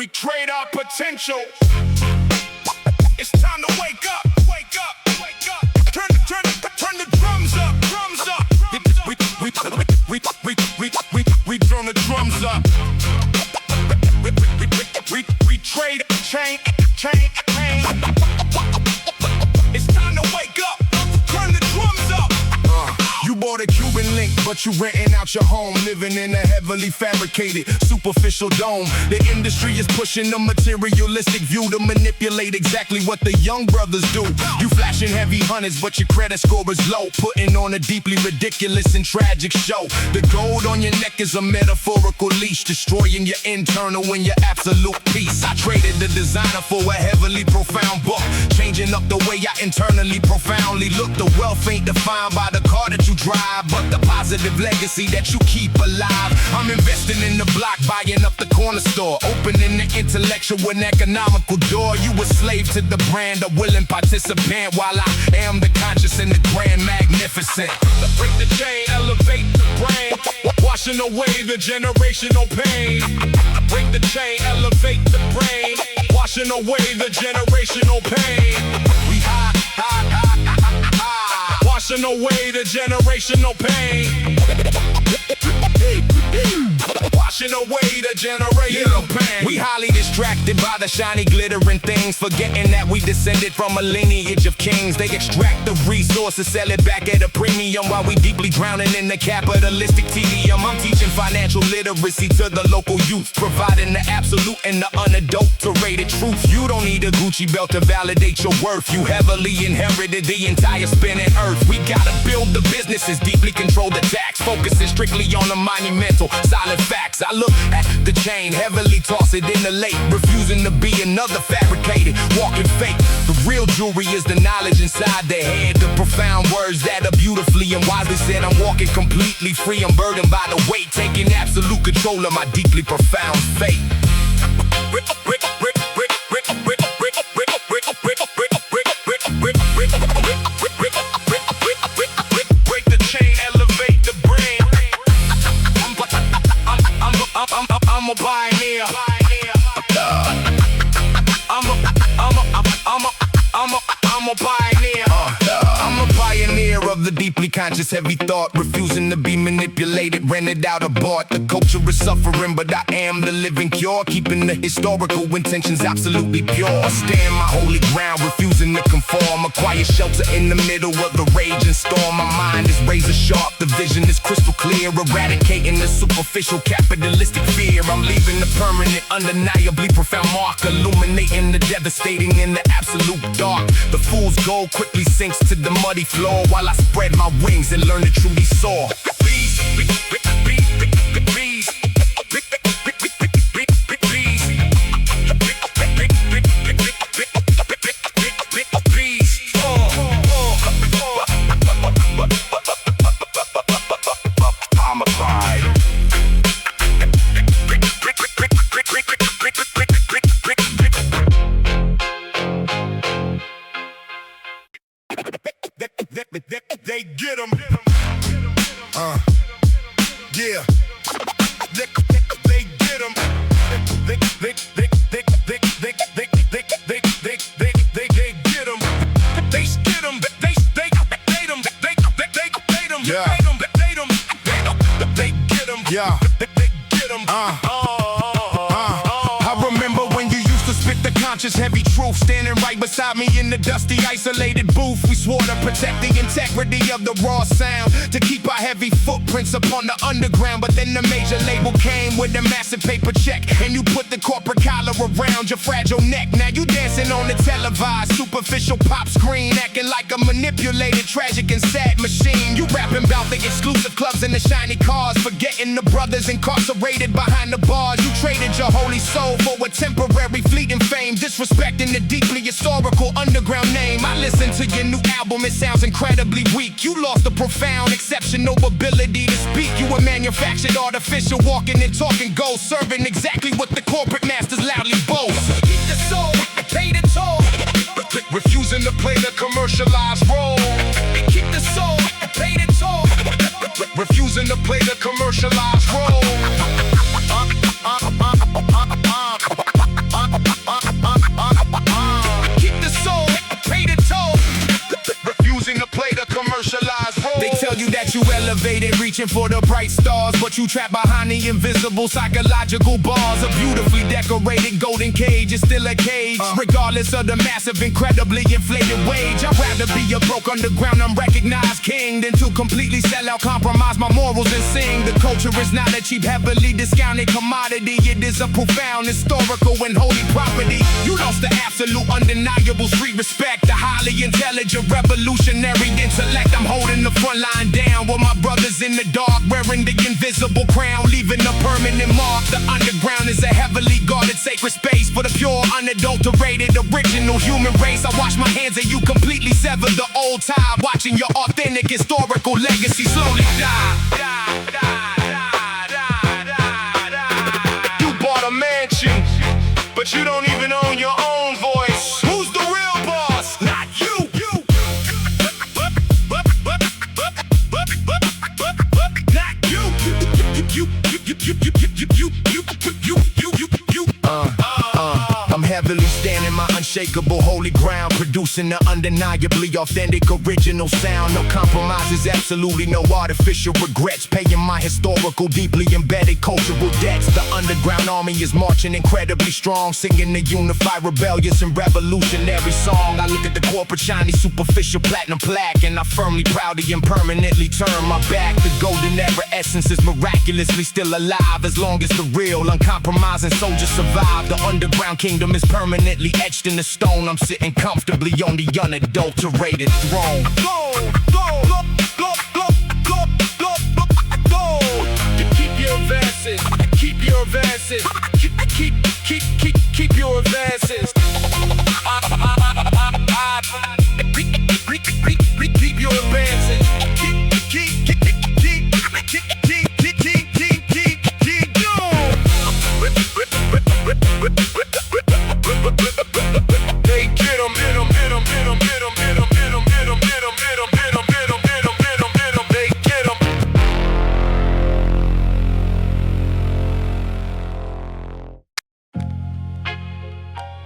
We trade our potential. It's time to wake up, wake up, wake up. Turn the drums up, drums up. We turn the drums up. We trade chain. It's time to wake up. Turn the drums up. You bought a Cuban link, but you renting out your home, living in a heavily fabricated, superficial dome. The industry is pushing the materialistic view to manipulate exactly what the young brothers do. You flashing heavy hundreds, but your credit score is low, putting on a deeply ridiculous and tragic show. The gold on your neck is a metaphorical leash, destroying your internal and your absolute peace. I traded the designer for a heavily profound book, changing up the way I internally profoundly look. The wealth ain't defined by the car that you drive, but the positive legacy that you keep alive. I'm investing in the block, buying up the corner store, opening the intellectual and economical door. You a slave to the brand, a willing participant, while I am the conscious and the grand magnificent. Break the chain, elevate the brain, washing away the generational pain. Break the chain, elevate the brain, washing away the generational pain. We high, washing away the generational pain. Washing away the generational pain. We highly distracted by the shiny glittering things, forgetting that we descended from a lineage of kings. They extract the resources, sell it back at a premium, while we deeply drowning in the capitalistic tedium. I'm teaching financial literacy to the local youth, providing the absolute and the unadulterated truth. You don't need a Gucci belt to validate your worth. You heavily inherited the entire spinning earth. We gotta build the businesses, deeply control the tax, focusing strictly on the monumental, solid facts. I look at the chain, heavily toss it in the lake, refusing to be another fabricated, walking fake. The real jewelry is the knowledge inside the head, the profound words that are beautifully and wisely said. I'm walking completely free, I'm burdened by the weight, taking absolute control of my deeply profound fate. I'm a pioneer. I'm a pioneer. I'm a pioneer of the deeply conscious, heavy thought, refusing to be manipulated, rented out or bought. The culture is suffering, but I am the living cure, keeping the historical intentions absolutely pure. I stand my holy ground, refusing to conform, acquire shelter in the middle of the raging storm. My mind is razor sharp, the vision is crystal clear, eradicating the superficial capitalistic fear. I'm leaving the permanent, undeniably profound mark, illuminating the devastating in the absolute dark. The fool's gold quickly sinks to the muddy floor, while I spread my wings and learn to truly soar. They get 'em. Yeah. They get 'em. They get 'em. They skid 'em. They bait 'em. Yeah. They get 'em. Yeah. They get 'em. I remember when you used to spit the conscious, heavy truth, standing right beside me in the dusty, isolated booth. We swore to protect the integrity of the raw sound, to keep our heavy footprints upon the underground. But then the major label came with a massive paper check, and you put the corporate collar around your fragile neck. Now you dancing on the televised, superficial pop screen, acting like a manipulated, tragic and sad machine. You rapping about the exclusive clubs and the shiny cars, forgetting the brothers incarcerated behind the bars. You traded your holy soul for a temporary fleeting fame, disrespecting the deeply historical underground name. I listened to your new album, it sounds incredibly weak. You lost the profound, exceptional ability to speak. You were manufactured, artificial, walking and talking gold, serving exactly what the corporate masters loudly boast. Keep the soul, pay the toll, refusing to play the commercialized role. Keep the soul, pay the toll, refusing to play the commercialized role. get you elevated, reaching for the bright stars, but you trapped behind the invisible psychological bars. A beautifully decorated golden cage is still a cage, regardless of the massive, incredibly inflated wage. I'd rather be a broke underground, unrecognized king than to completely sell out, compromise my morals and sing. The culture is not a cheap, heavily discounted commodity. It is a profound, historical, and holy property. You lost the absolute, undeniable street respect, the highly intelligent, revolutionary intellect. I'm holding the front line down with my brothers in the dark, wearing the invisible crown, leaving a permanent mark. The underground is a heavily guarded sacred space for the pure, unadulterated, original human race. I wash my hands and you completely sever the old tie, watching your authentic historical legacy slowly die. You bought a mansion, but you don't even own your own voice. Who's the real boss? Not you. I'm heavily standing my unshakable holy ground, producing the undeniably authentic original sound. No compromises, absolutely no artificial regrets, paying my historical, deeply embedded cultural debts. The underground army is marching incredibly strong, singing the unified, rebellious, and revolutionary song. I look at the corporate shiny, superficial platinum plaque, and I firmly, proudly, and permanently turn my back. The golden era essence is miraculously still alive, as long as the real, uncompromising soldiers survive. The underground kingdom is permanently etched in the stone. I'm sitting comfortably on the unadulterated throne. Keep your advances. Keep your advances. Keep your advances. Keep your advances.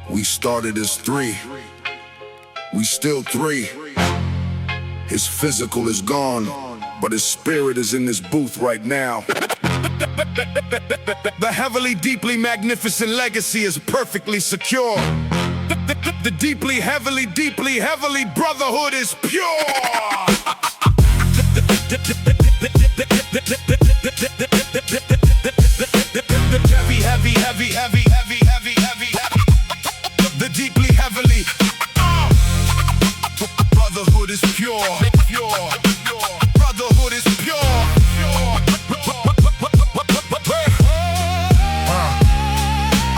We started as three, we still three. His physical is gone, but his spirit is in this booth right now. The heavily, deeply magnificent legacy is perfectly secure. The deeply, heavily brotherhood is pure. Heavy. The deeply, heavily. Brotherhood is pure. Brotherhood is pure.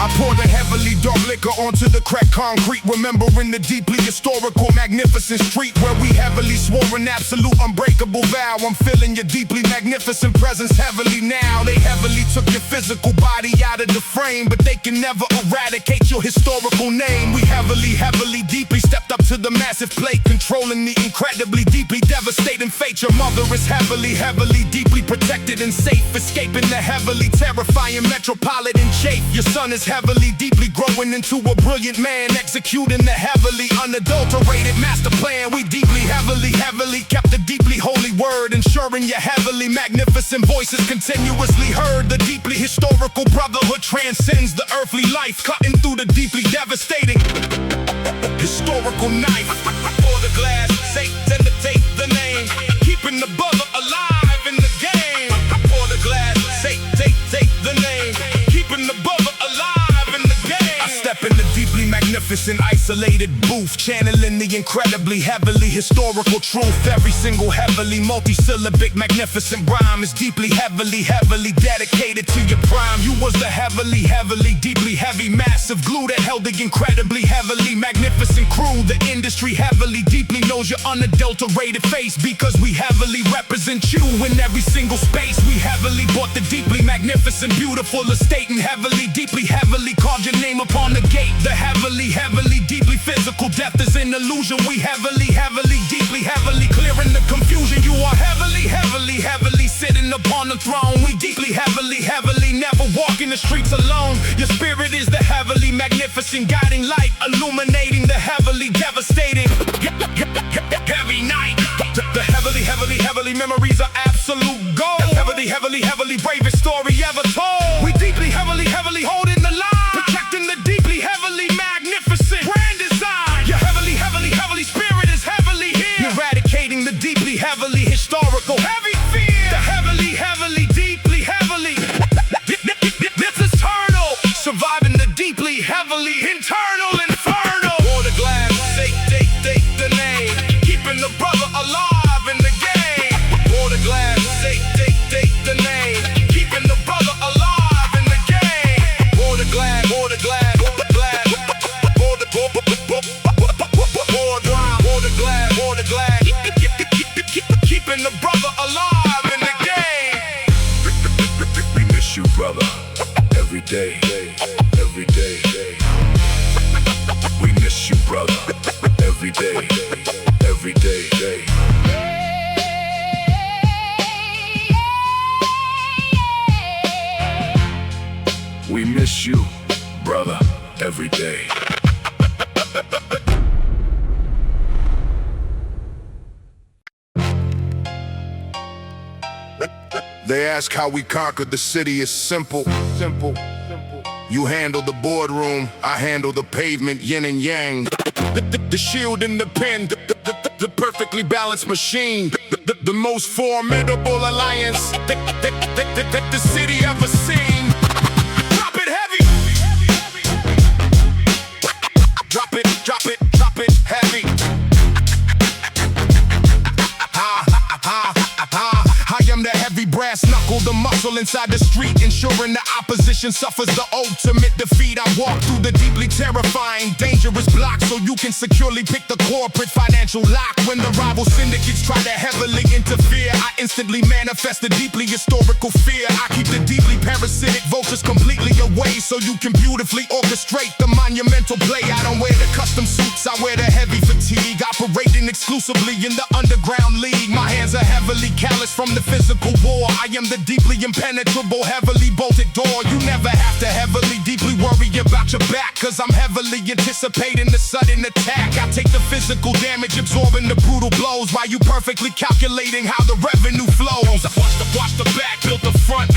I pour the heavily dark liquor onto the cracked concrete, remembering the deeply historical, magnificent street where we heavily swore an absolute, unbreakable vow. I'm feeling your deeply magnificent presence heavily now. They heavily took your physical body out of the frame, but they can never eradicate your historical name. We heavily, deeply stepped up to the massive plate, controlling the incredibly, deeply devastating fate. Your mother is heavily, deeply protected and safe, escaping the heavily terrifying metropolitan chafe. Your son is heavily, deeply growing into a brilliant man, executing the heavily unadulterated master plan. We deeply, heavily kept the deeply holy word, ensuring your heavily magnificent voices continuously heard. The deeply historical brotherhood transcends the earthly life, cutting through the deeply devastating historical knife. For the glass, Satan to take the name, keeping the brother alive in the game. For the glass, Satan take the name, keeping the brother alive in the game. I step in the deeply magnificent, isolated booth, channeling the incredibly, heavily historical truth. Every single heavily multi-syllabic, magnificent rhyme is deeply, heavily dedicated to your prime. You was the heavily, deeply heavy, massive glue that held the incredibly, heavily magnificent crew. The industry heavily, deeply knows your unadulterated face, because we heavily represent you in every single space. We heavily bought the deeply magnificent, beautiful estate, and heavily, deeply carved your name upon the gate. The heavily, deeply physical death is an illusion. We heavily, deeply clearing the confusion. You are heavily sitting upon the throne. We deeply, heavily never walking the streets alone. Your spirit is the heavily magnificent guiding light, illuminating the heavily devastating heavy night. The heavily memories are absolute gold. Heavily bravest story ever told. We deeply, heavily holding the line, protecting the deeply, heavily magnificent grand design. Your heavily spirit is heavily here, eradicating the deeply, heavily historical heavy fear. The heavily, deeply, heavily. This is eternal, surviving the deeply, heavily internal inferno. Water glass, take the name, keeping the brother alive in the game. Water glass, take the name, keeping the brother alive in the game. Water glass, keeping the brother alive in the game. We miss you, brother, every day. We miss you, brother, every day. We miss you, brother, every day. They ask how we conquered the city. It's simple. You handle the boardroom, I handle the pavement, yin and yang. The shield and the pen, the perfectly balanced machine. The most formidable alliance that the city ever seen. Drop it heavy. Drop it heavy. I am the heavy brass knuckle, the muscle inside the street, ensuring the opposition suffers the ultimate defeat. I walk through the deeply terrifying, dangerous block so you can securely pick the corporate financial lock. When the rival syndicates try to heavily interfere, I instantly manifest the deeply historical fear. I keep the deeply parasitic vultures completely away so you can beautifully orchestrate the monumental play. I don't wear the custom suits, I wear the heavy fatigue, operating exclusively in the underground league. My hands are heavily calloused from the physical war. I am the deeply impenetrable, heavily bolted door. You never have to heavily, deeply worry about your back, cause I'm heavily anticipating the sudden attack. I take the physical damage, absorbing the brutal blows, while you perfectly calculating how the revenue flows. Watch the back, build the front,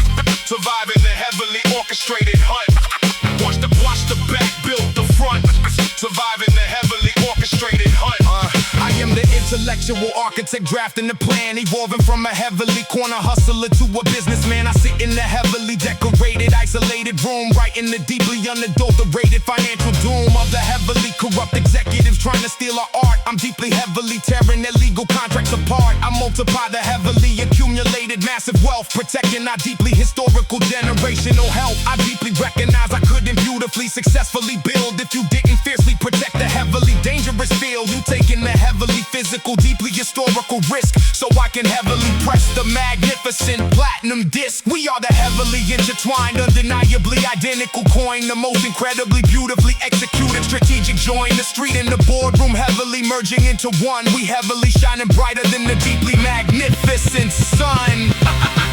surviving the heavily orchestrated hunt. Watch the back, build the front, surviving the heavily orchestrated hunt. I am the intellectual architect drafting the plan, evolving from a heavily corner hustler to a businessman. I sit in the heavily decorated, isolated room, writing the deeply unadulterated financial doom of the heavily corrupt executives trying to steal our art. I'm deeply heavily tearing their legal contracts apart. I multiply the heavily accumulated massive wealth, protecting our deeply historical generational health. I deeply recognize I couldn't beautifully successfully build if you didn't fiercely protect the heavily dangerous field. You taking the heavily physical, deeply historical risk so I can heavily press the magnificent platinum disc. We are the heavily intertwined, undeniably identical coin, the most incredibly beautifully executed strategic join. The street and the boardroom heavily merging into one. We heavily shining brighter than the deeply magnificent sun.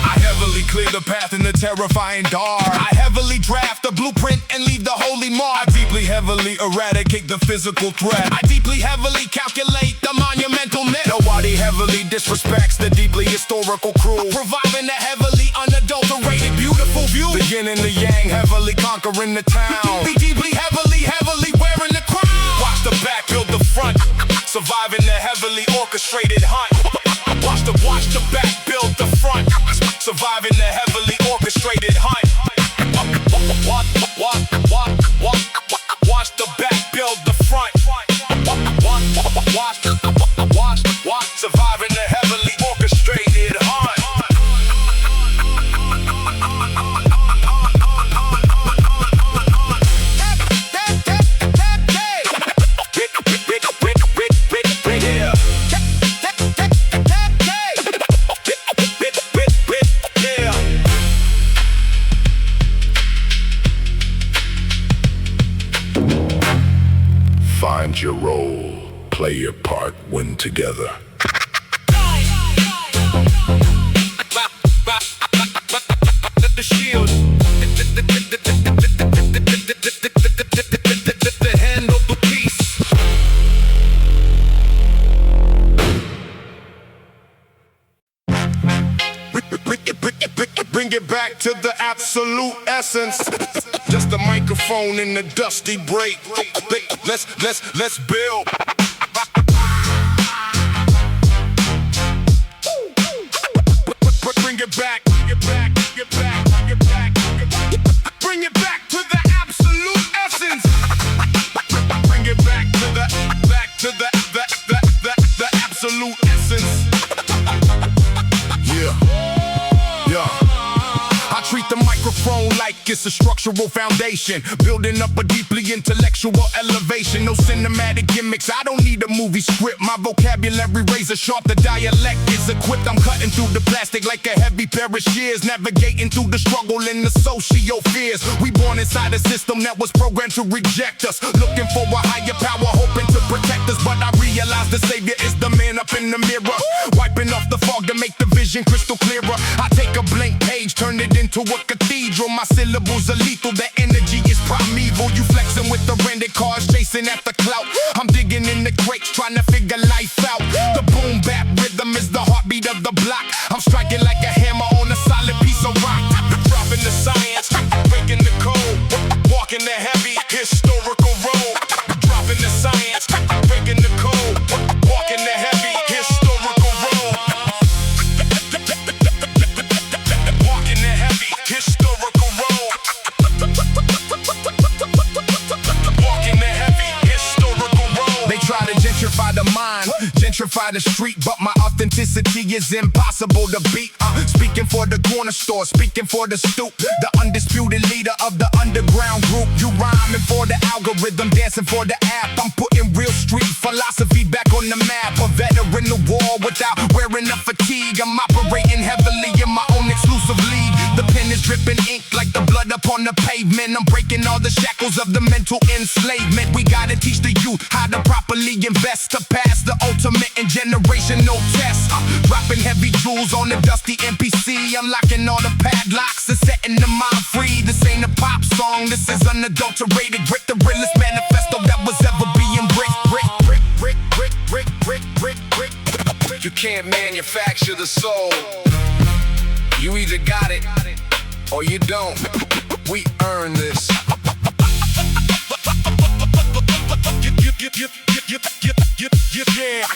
I heavily clear the path in the terrifying dark. I heavily draft the blueprint and leave the holy mark. I deeply heavily eradicate the physical threat. I deeply heavily calculate the monumental net. Nobody heavily disrespects the deeply historical crew, providing a heavily unadulterated beautiful view. The yin and the yang heavily conquering the town. Deeply heavily wearing the crown. Watch the back, build the front, surviving the heavily orchestrated hunt. Watch the back, build the front, surviving the heavily orchestrated hunt. Watch the back, build the front. Watch, surviving the heavily orchestrated hunt. Find your role, play your part, win together. The shield, the hand of the peace. absolute essence. Just a microphone in the dusty break. Let's build. Bring it back, get back, get back, get back. Bring it back to the absolute essence. Bring it back to the absolute essence. I treat the microphone like it's a structural foundation, building up a deeply intellectual elevation. No cinematic gimmicks, I don't need a movie script. My vocabulary razor sharp, the dialect is equipped. I'm cutting through the plastic like a heavy pair of shears, navigating through the struggle and the socio fears. We born inside a system that was programmed to reject us, looking for a higher power, hoping to protect us. But I realize the savior is the man up in the mirror, wiping off the fog to make the vision crystal clearer. I take a blank page, turn it into a cathedral. My syllables are lethal, the energy is primeval. You flexing with the rented cars, chasing at the clout. I'm digging in the crates, trying to figure life out. The boom bap rhythm is the heartbeat of the block. I'm striking like a hammer on a solid piece of rock. Dropping the science, breaking the code, walking the heavy historical road. Dropping the science, breaking the code, walking the heavy historical road. Walking the heavy historical road. Walking the heavy historical road. They try to gentrify the mind, gentrify the street, but my authenticity is impossible to beat. Speaking for the corner store, speaking for the stoop, the undisputed leader of the underground group. You rhyming for the algorithm, dancing for the app. I'm putting real street philosophy back on the map. A veteran the war without wearing a fatigue. I'm operating heavily in my own exclusive league. The pen is dripping ink like the blood upon the pavement. I'm breaking all the shackles of the mental enslavement. We gotta teach the youth how to properly invest to pass the ultimate and generational test. Dropping heavy jewels on the dusty NPC, unlocking all the padlocks and setting the mind free. This ain't a pop song, this is unadulterated grit, the realest manifesto that was ever being brick. You can't manufacture the soul. You either got it or you don't. We earn this. Yeah.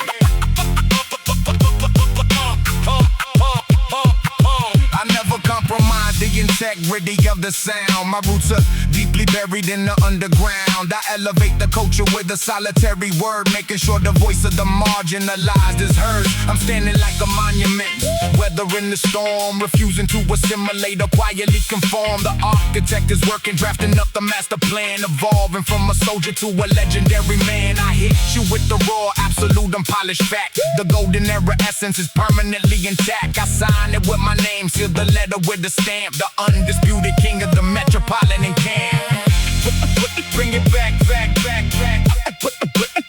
I never compromise the integrity of the sound. My roots are deeply buried in the underground. I elevate the culture with a solitary word, making sure the voice of the marginalized is heard. I'm standing like a monument, weathering the storm, refusing to assimilate or quietly conform. The architect is working, drafting up the master plan, evolving from a soldier to a legendary man. I hit you with the raw, absolute, unpolished fact. The golden era essence is permanently intact. I sign it with my name, seal the letter with a stamp. The undisputed king of the metropolitan camp. Bring it back.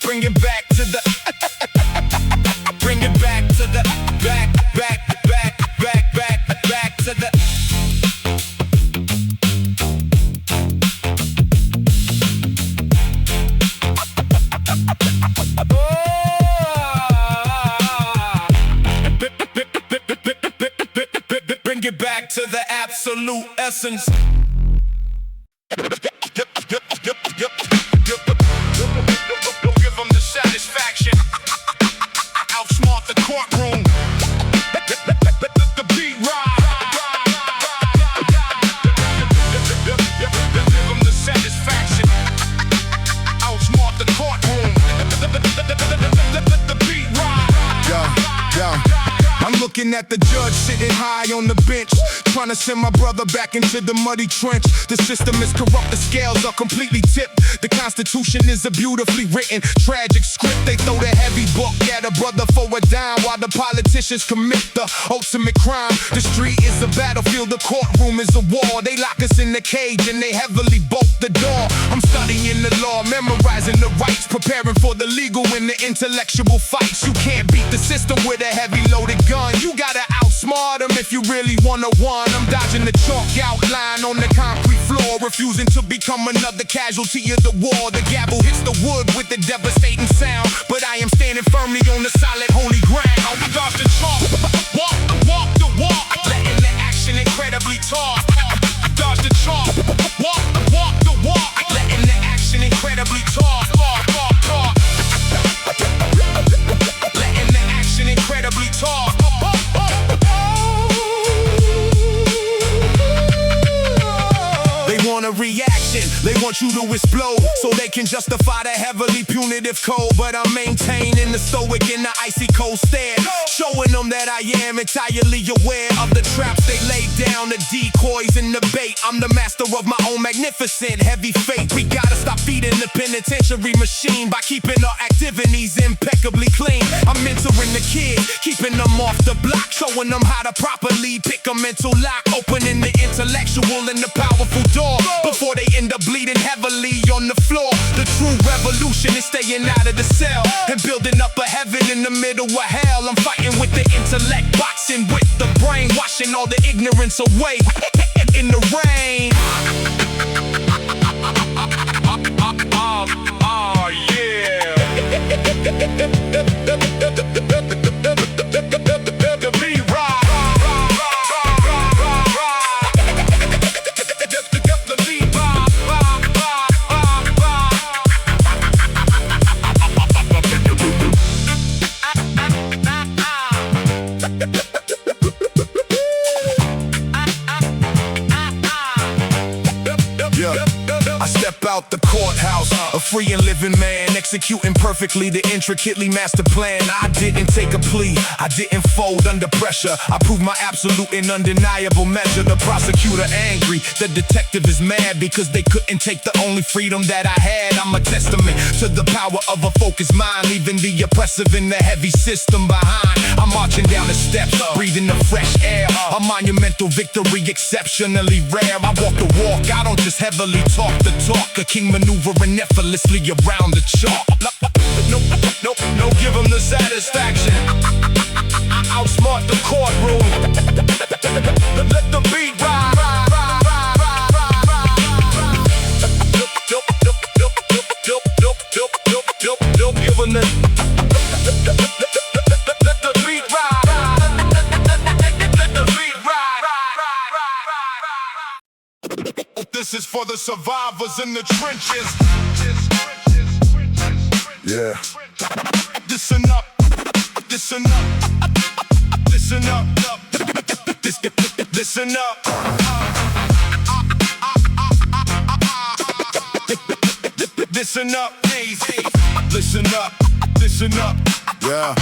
Bring it back to the. Bring it back to the. Back to the. Bring it back to the absolute essence. Give them the satisfaction. Outsmart the courtroom. The beat ride. Give them the satisfaction. Outsmart the courtroom. The beat ride. Yo. I'm looking at the judge sitting high on the bench, trying to send my brother back into the muddy trench. The system is corrupt, the scales are completely tipped. The Constitution is a beautifully written, tragic script. They throw the heavy book at a brother for a dime, while the politicians commit the ultimate crime. The street is a battlefield, the courtroom is a war. They lock us in the cage and they heavily bolt the door. I'm studying the law, memorizing the rights, preparing for the legal and the intellectual fights. You can't beat the system with a heavy loaded gun. You gotta outsmart them if you really wanna win. I'm dodging the chalk outline on the concrete floor, refusing to become another casualty of the war. The gavel hits the wood with a devastating sound, but I am standing firmly on the solid holy ground. We dodge the chalk, walk the walk, letting the action incredibly talk. reaction. They want you to explode so they can justify the heavily punitive code. But I'm maintaining the stoic in the icy cold stare, showing them that I am entirely aware of the traps they lay down, the decoys and the bait. I'm the master of my own magnificent heavy fate. We gotta stop feeding the penitentiary machine by keeping our activities impeccably clean. I'm mentoring the kid, keeping them off the block, showing them how to properly pick a mental lock, opening the intellectual and the powerful door before they end up bleeding heavily on the floor. The true revolution is staying out of the cell and building up a heaven in the middle of hell. I'm fighting with the intellect, boxing with the brain, washing all the ignorance away in the rain. Oh yeah. I step out the courthouse, a free and living man, executing perfectly the intricately master plan. I didn't take a plea, I didn't fold under pressure. I proved my absolute and undeniable measure. The prosecutor angry, the detective is mad because they couldn't take the only freedom that I had. I'm a testament to the power of a focused mind, leaving the oppressive and the heavy system behind. I'm marching down the steps, breathing the fresh air, a monumental victory exceptionally rare. I walk the walk, I don't just heavily talk the talk, a king maneuvering effortlessly around the chalk. No, give them the satisfaction. I outsmart the courtroom. Let the beat ride. Give them the. Let the beat ride. Let the beat ride. This is for the survivors in the trenches. Yeah. Listen up. Listen up. Listen up. Listen up. Listen up. Listen up. Listen up. Yeah.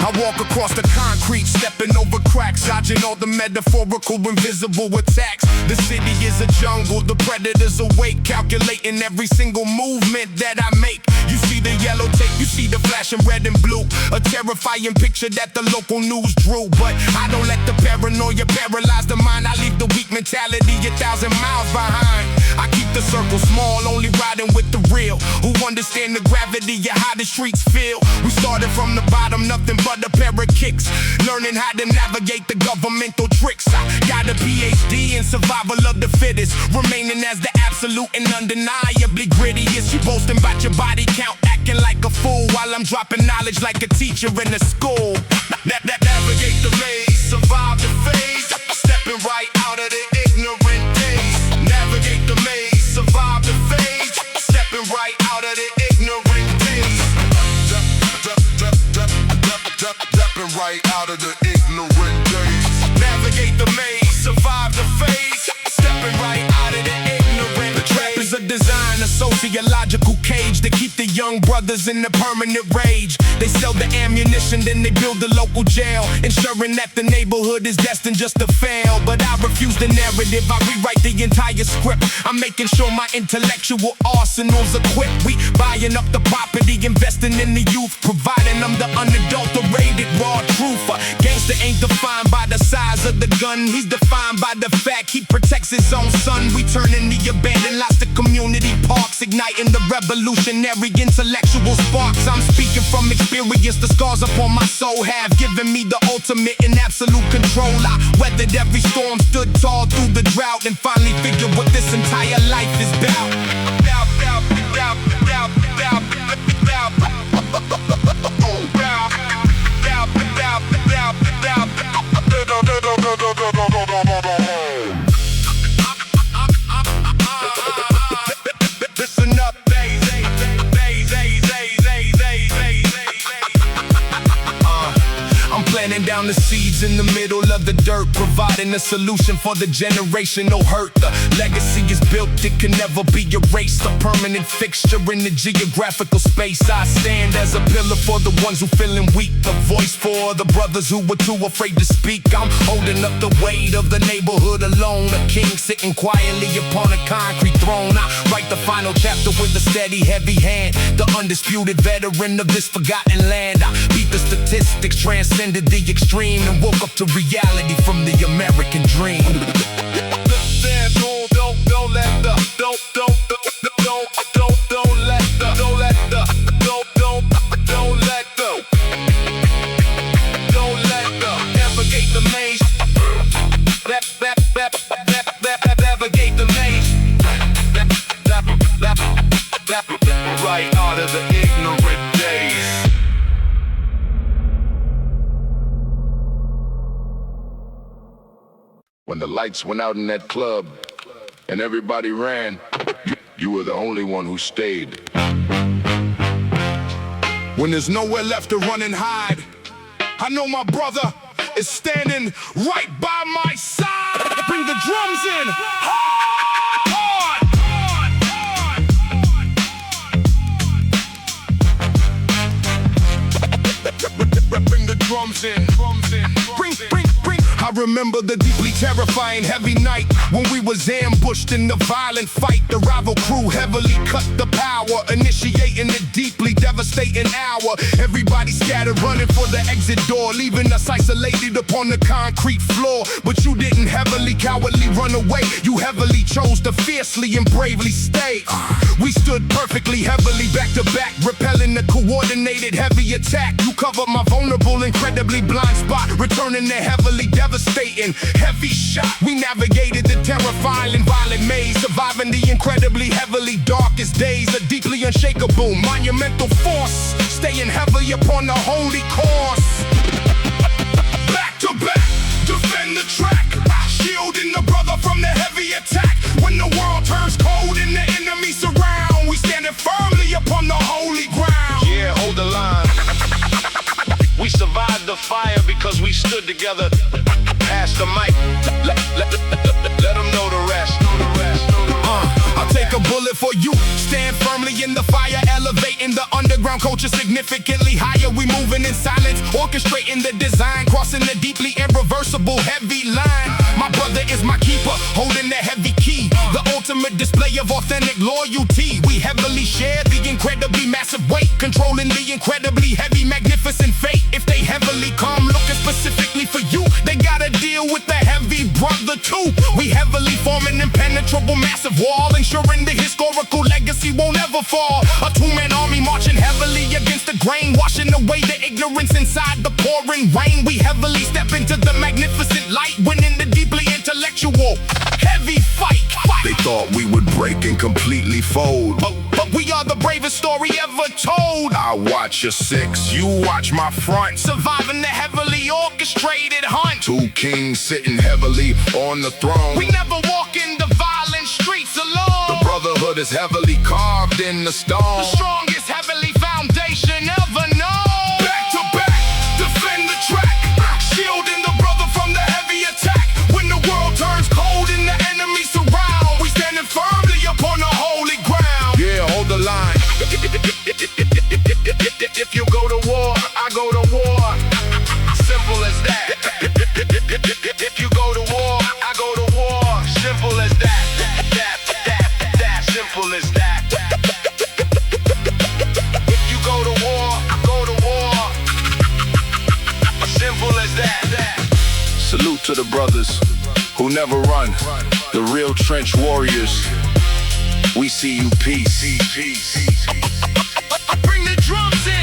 I walk across the concrete, stepping over cracks, dodging all the metaphorical invisible attacks. The city is a jungle, the predators awake, calculating every single movement that I make. You see the yellow tape, you see the flashing red and blue, a terrifying picture that the local news drew. But I don't let the paranoia paralyze the mind. I leave the weak mentality 1,000 miles behind. I keep the circle small, only riding with the real, who understand the gravity of how the streets feel. We started from the bottom, nothing but a pair of kicks, learning how to navigate the governmental tricks. I got a PhD in survival of the fittest, remaining as the absolute and undeniably grittiest. You boasting about your body count, acting like a fool, while I'm dropping knowledge like a teacher in a school. Navigate the maze, survive the phase, stepping right out of the ignorant days. Navigate the maze, survive the phase, stepping right out of the ignorant days. Stepping right out of the ignorant days. Navigate the maze, survive the phase, stepping right out of the ignorant days. The trap is a design, a sociological cage to keep the young brothers in the permanent rage. They sell the ammunition, then they build the local jail, ensuring that the neighborhood is destined just to fail. But I refuse the narrative, I rewrite the entire script. I'm making sure my intellectual arsenal's equipped. We buying up the property, investing in the youth, providing them the unadulterated raw truth. A gangster ain't defined by the size of the gun, he's defined by the fact he protects his own son. We turning the abandoned lots to community parks, igniting the revolutionary intellectual sparks. I'm speaking from experience, the scars upon my soul have given me the ultimate and absolute control. I weathered every storm, stood tall through the drought, and finally figured what this entire life is about. Listen up, I'm planting down the seeds seeds in the middle of the dirt, providing a solution for the generational hurt. The legacy is built, it can never be erased. A permanent fixture in the geographical space. I stand as a pillar for the ones who feeling weak, a voice for the brothers who were too afraid to speak. I'm holding up the weight of the neighborhood alone, a king sitting quietly upon a concrete throne. I write the final chapter with a steady, heavy hand, the undisputed veteran of this forgotten land. I beat the statistics, transcended the extreme, and woke up to reality from the American dream. Don't let the navigate the maze. Navigate the maze. Right out of the ignorant days. When the lights went out in that club and everybody ran, you were the only one who stayed. When there's nowhere left to run and hide, I know my brother is standing right by my side. Bring the drums in. Hard. Bring the drums in. Bring. I remember the deeply terrifying heavy night when we was ambushed in the violent fight. The rival crew heavily cut the power, initiating a deeply devastating hour. Everybody scattered, running for the exit door, leaving us isolated upon the concrete floor. But you didn't heavily, cowardly run away. You heavily chose to fiercely and bravely stay. We stood perfectly, heavily back to back, repelling the coordinated heavy attack. You covered my vulnerable, incredibly blind spot, returning the heavily devastating heavy shot. We navigated the terrifying and violent maze, surviving the incredibly heavily darkest days. A deeply unshakable, monumental force, staying heavily upon the holy course. Back to back, defend the track, shielding the brother from the heavy attack. When the world turns cold and the enemy surround, we standing firmly upon the holy ground. Yeah, hold the line. We survived the fire because we stood together. Pass the mic, let them know the rest. I'll take a bullet for you. Stand firmly in the fire, elevating the underground culture significantly higher. We moving in silence, orchestrating the design, crossing the deeply irreversible heavy line. My brother is my keeper, holding the heavy key, the ultimate display of authentic loyalty. We heavily share the incredibly massive weight, controlling the incredibly heavy, magnificent fate. If they heavily come, looking specifically for you, they gotta deal with the heavy brother too. We heavily form an impenetrable massive wall, ensuring the historical legacy won't ever fall. A two-man army marching heavily against the grain, washing away the ignorance inside the pouring rain. We heavily step into the magnificent light, winning the deeply intellectual heavy fight. They thought we would break and completely fold, but we are the bravest story ever told. I watch your six, you watch my front, surviving the heavily orchestrated hunt. Two kings sitting heavily on the throne. We never walk in the violent streets alone. The brotherhood is heavily carved in the stone, the strongest heavily foundation ever known. Back to back, defend the track, shielding the brother from the heavy attack. When the world turns cold and the enemy surround, we standing firmly upon the holy ground. Yeah, hold the line. If you go to war, I go to war. Simple as that. If you go to war, I go to war. Simple as that. That simple as that. If you go to war, I go to war. Simple as that. Salute to the brothers who never run, the real trench warriors. We see you, peace. Bring the drums in.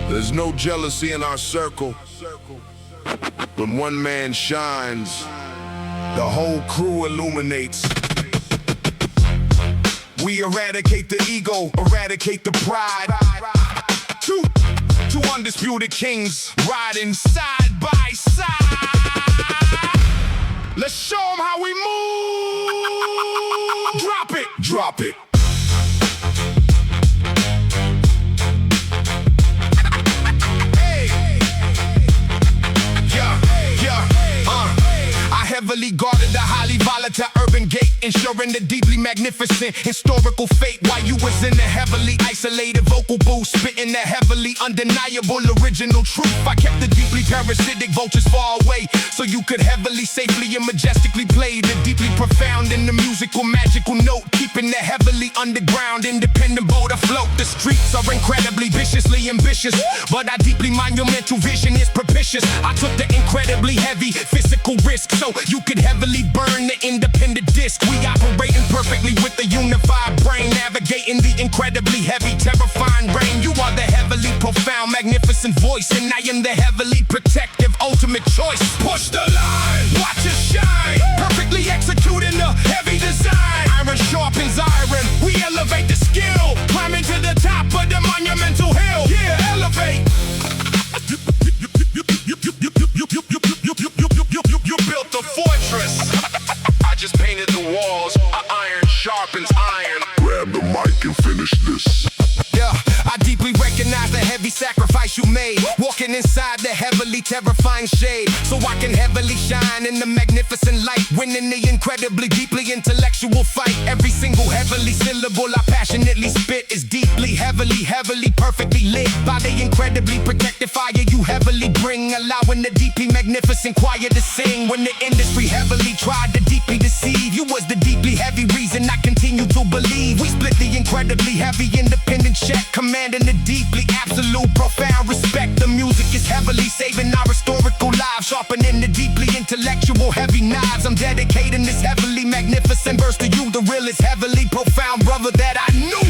There's no jealousy in our circle. When one man shines, the whole crew illuminates. We eradicate the ego, eradicate the pride. Two undisputed kings riding side by side. Let's show them how we move. Drop it, drop it. Heavily guarded the highly volatile urban gate, ensuring the deeply magnificent historical fate. While you was in the heavily isolated vocal booth, spitting the heavily undeniable original truth. I kept the deeply parasitic vultures far away, so you could heavily, safely, and majestically play the deeply profound in the musical magical note, keeping the heavily underground independent boat afloat. The streets are incredibly viciously ambitious, but our deeply monumental vision is propitious. I took the incredibly heavy physical risk, so you could heavily burn the independent disc. We operating perfectly with the unified brain, navigating the incredibly heavy, terrifying rain. You are the heavily profound, magnificent voice, and I am the heavily protective, ultimate choice. Push the line, watch us shine, perfectly executing the heavy design. Iron sharpens iron, we elevate the skill, climbing to the top of the monumental hill. Yeah, elevate. You built the fortress. I just painted the walls. Iron sharpens iron. Grab the mic and finish this. Yeah, I deeply recognize the heavy sacrifice you made, walking inside the heavily terrifying shade, so I can heavily shine in the magnificent light, winning the incredibly deeply intellectual fight. Every single heavily syllable I passionately spit is deeply, heavily, perfectly lit by the incredibly protected fire you heavily bring, allowing the deeply magnificent choir to sing. When the industry heavily tried to deeply deceive, you was the deeply heavy reason I continue to believe. We split the incredibly heavy independent check, commanding the deeply absolute profound respect. The music is heavily saving our historical lives, sharpening the deeply intellectual heavy knives. I'm dedicating this heavily magnificent verse to you, the realest heavily profound brother that I knew.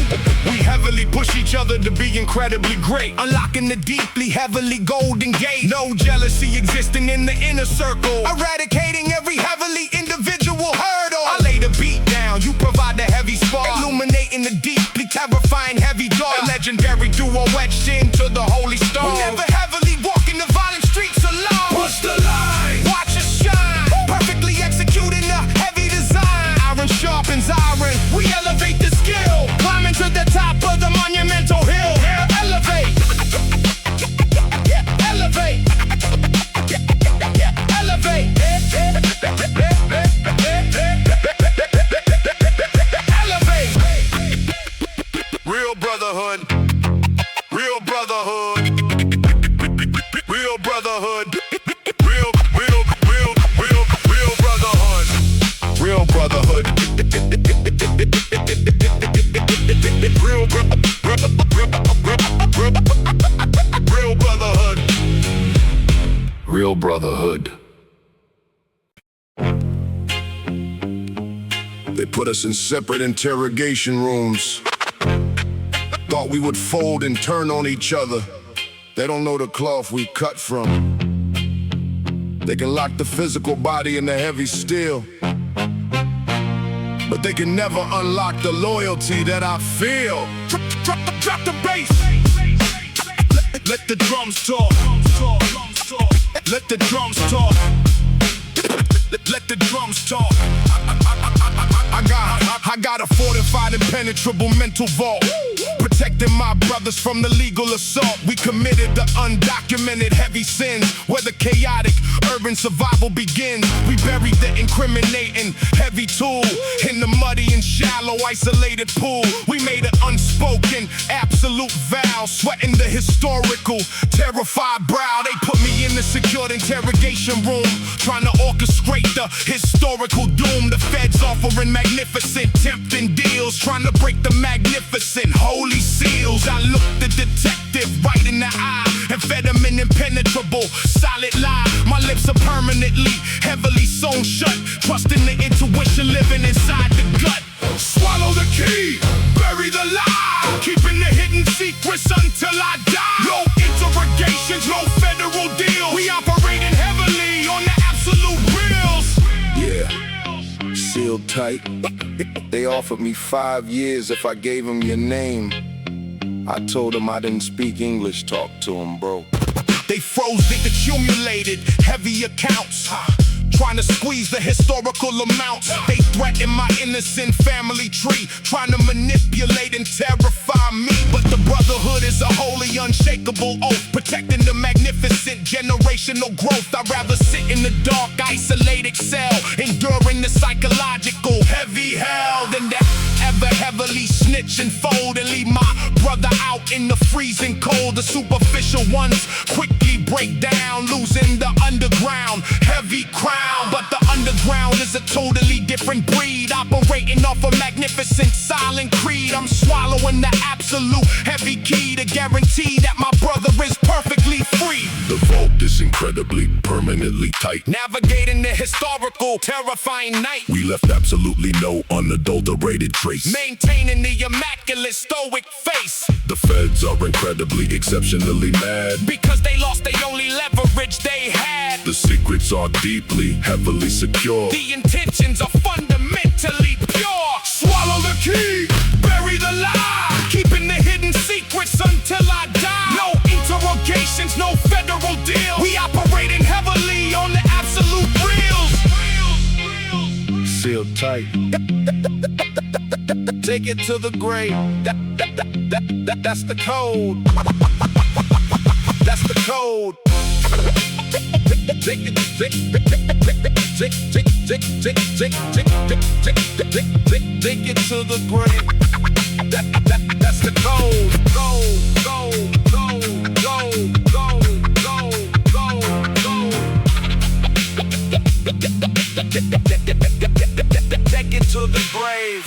We heavily push each other to be incredibly great, unlocking the deeply heavily golden gate. No jealousy existing in the inner circle, eradicating every heavily individual hurdle. I lay the beat down, you provide the heavy spark, illuminating the deeply terrifying heavy dark. A legendary duo etched into the holy stone. We never heavily walking the violent streets alone. Push the line, watch us shine, perfectly executing the heavy design. Iron sharpens iron, we elevate the skill, climbing to the top of the monumental hill. Elevate, elevate, elevate, elevate. Real brotherhood, real brotherhood, real brotherhood, real brotherhood, real brotherhood, real brotherhood, real brotherhood. They put us in separate interrogation rooms. Thought we would fold and turn on each other. They don't know the cloth we cut from. They can lock the physical body in the heavy steel, but they can never unlock the loyalty that I feel. Drop the bass. Let the drums talk. Let the drums talk. Let the drums talk. I got a fortified, impenetrable mental vault, protecting my brothers from the legal assault. We committed the undocumented heavy sins, where the chaotic urban survival begins. We buried the incriminating heavy tool in the muddy and shallow isolated pool. We made an unspoken absolute vow, sweating the historical terrified brow. They put me in the secured interrogation room, trying to orchestrate the historical doom. The feds offering magnificent tempting deals, trying to break the magnificent holy seals. I looked the detective right in the eye and fed him an impenetrable solid lie. My lips are permanently heavily sewn shut, trusting the intuition living inside the gut. Swallow the key, bury the lie, keeping the hidden secrets until I die. No interrogations, no federal deals. We operating heavily on the absolute reals. Yeah, seal Sealed tight. They offered me 5 years if I gave them your name. I told them I didn't speak English, talk to them, bro. They froze the accumulated heavy accounts, trying to squeeze the historical amounts. They threaten my innocent family tree, trying to manipulate and terrify me. But the brotherhood is a holy, unshakable oath, protecting the magnificent generational growth. I'd rather sit in the dark, isolated cell, enduring the psychological heavy hell than to ever heavily snitch and fold and leave my brother out in the freezing cold. The superficial ones quickly break down, losing the underground heavy crown. But the underground is a totally different breed, operating off a magnificent silent creed. I'm swallowing the absolute heavy key to guarantee that my brother is perfectly free. The vault is incredibly, permanently tight. Navigating the historical, terrifying night. We left absolutely no unadulterated trace. Maintaining the immaculate stoic face. The feds are incredibly, exceptionally mad, because they lost the only leverage they had. the secrets are deeply, heavily secure. The intentions are fundamentally pure. Swallow the key, bury the lie, keeping the hidden secrets until I die. No interrogations, no federal deal. We operating heavily on the absolute reals. Sealed tight. Take it to the grave. That's the code. That's the code. Take it to the grave. That's the code. Go, go, go, go, go, go, go, go. Take it to the grave.